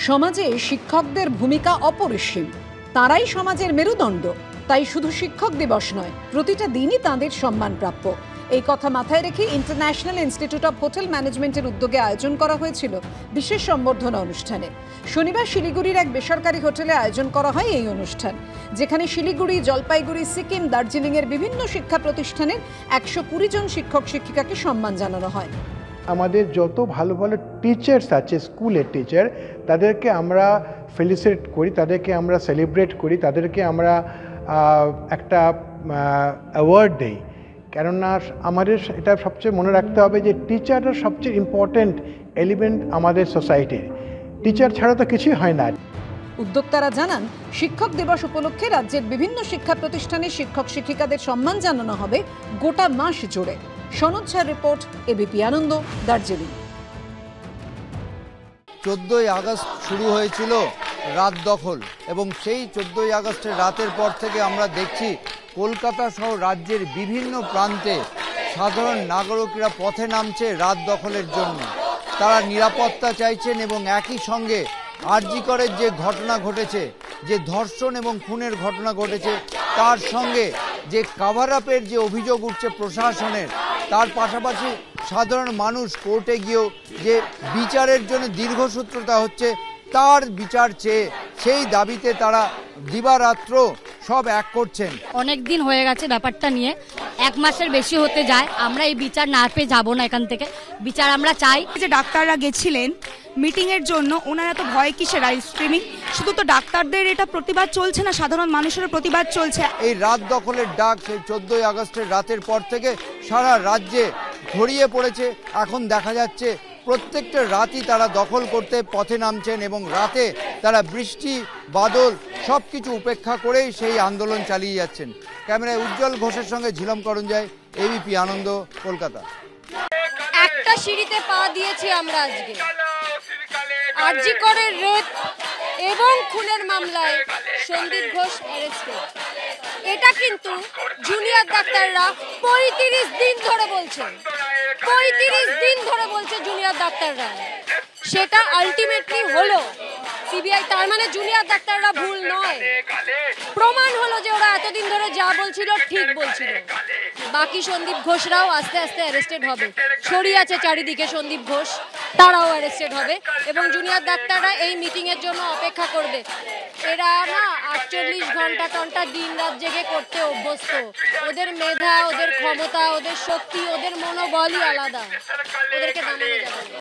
সমাজে শিক্ষকদের ভূমিকা অপরিসীম। তারাই সমাজের মেরুদণ্ড। তাই শুধু শিক্ষক দিবস নয়, প্রতিটা দিনই তাঁদের সম্মান প্রাপ্য। এই কথা মাথায় রেখে ইন্টারন্যাশনাল ইনস্টিটিউট অফ হোটেল ম্যানেজমেন্টের উদ্যোগে আয়োজন করা হয়েছিল বিশেষ সম্বর্ধনা অনুষ্ঠানে। শনিবার শিলিগুড়ির এক বেসরকারি হোটেলে আয়োজন করা হয় এই অনুষ্ঠান, যেখানে শিলিগুড়ি, জলপাইগুড়ি, সিকিম, দার্জিলিংয়ের বিভিন্ন শিক্ষা প্রতিষ্ঠানের 120 জন শিক্ষক শিক্ষিকাকে সম্মান জানানো হয়। আমাদের যত ভালো ভালো টিচার্স আছে, স্কুলের টিচার, তাদেরকে আমরা ফেলিসিটেট করি, তাদেরকে আমরা সেলিব্রেট করি, তাদেরকে আমরা একটা অ্যাওয়ার্ড দিই। কেননা আমাদের এটা সবচেয়ে মনে রাখতে হবে যে টিচাররা সবচেয়ে ইম্পর্ট্যান্ট এলিমেন্ট আমাদের সোসাইটির। টিচার ছাড়া তো কিছুই হয় না। উদ্যোক্তারা জানান, শিক্ষক দিবস উপলক্ষে রাজ্যের বিভিন্ন শিক্ষা প্রতিষ্ঠানের শিক্ষক শিক্ষিকাদের সম্মান জানানো হবে গোটা মাস জুড়ে। সনদ ঝার রিপোর্ট, এবিপি আনন্দ, দার্জিলিং। 14ই আগস্ট শুরু হয়েছিল রাত দখল, এবং সেই 14ই আগস্টের রাতের পর থেকে আমরা দেখছি কলকাতা সহ রাজ্যের বিভিন্ন প্রান্তে সাধারণ নাগরিকরা পথে নামছে রাত দখলের জন্য। তারা নিরাপত্তা চাইছেন এবং একই সঙ্গে আরজি করের যে ঘটনা ঘটেছে, যে ধর্ষণ এবং খুনের ঘটনা ঘটেছে, তার সঙ্গে যে কাভার আপের যে অভিযোগ উঠছে প্রশাসনের, তার পাশাপাশি সাধারণ মানুষ কোর্টে গিয়েও যে বিচারের জন্য দীর্ঘসূত্রতা হচ্ছে, তার বিচার চেয়ে সেই দাবিতে তারা দিবারাত্র সব এক করছেন। অনেক দিন হয়ে গেছে ব্যাপারটা নিয়ে, 1 মাসের বেশি হতে যায়। আমরা এই বিচার না পেয়ে যাবো না এখান থেকে। বিচার আমরা চাই। যে ডাক্তাররা গেছিলেন মিটিং এর জন্য, ওনারা তো ভয় কিসের লাইভ স্ট্রিমিং? শুধু তো ডাক্তারদের এটা প্রতিবাদ চলছে না, সাধারণ মানুষের প্রতিবাদ চলছে। এই রাত দখলের ডাক সেই 14ই আগস্টের রাতের পর থেকে সারা রাজ্যে ছড়িয়ে পড়েছে। এখন দেখা যাচ্ছে প্রত্যেকটা রাতই তারা দখল করতে পথে নামছেন, এবং রাতে তারা বৃষ্টি বাদল সব কিছু উপেক্ষা করেই সেই আন্দোলন চালিয়ে যাচ্ছেন। ক্যামেরায় উজ্জ্বল ঘোষের সঙ্গে ঝিলম করঞ্জয়, এবিপি আনন্দ, কলকাতা। একটা সিঁড়িতে পা দিয়েছি আমরা আজকে। আরজি করের রেপ এবং খুনের মামলায় সন্দীপ ঘোষ অ্যারেস্টেড। এটা কিন্তু জুনিয়র ডাক্তাররা 35 দিন ধরে বলছেন। 35 দিন ধরে বলছে জুনিয়র ডাক্তাররা। সেটা আলটিমেটলি হলো সিবিআই। তার মানে জুনিয়র ডাক্তাররা ভুল নয়, প্রমাণ হলো যে ওরা এতদিন ধরে যা বলছিল ঠিক বলছিল। বাকি সন্দীপ ঘোষরাও আস্তে আস্তে অ্যারেস্টেড হবে। ছড়িয়ে আছে চারিদিকে সন্দীপ ঘোষ, তারাও অ্যারেস্টেড হবে, এবং জুনিয়র ডাক্তাররা এই মিটিংয়ের জন্য অপেক্ষা করবে। এরা না 48 ঘন্টা দিন রাত জেগে করতে অভ্যস্ত। ওদের মেধা, ওদের ক্ষমতা, ওদের শক্তি, ওদের মনোবলই আলাদা। ওদেরকে নামানো যাবে না।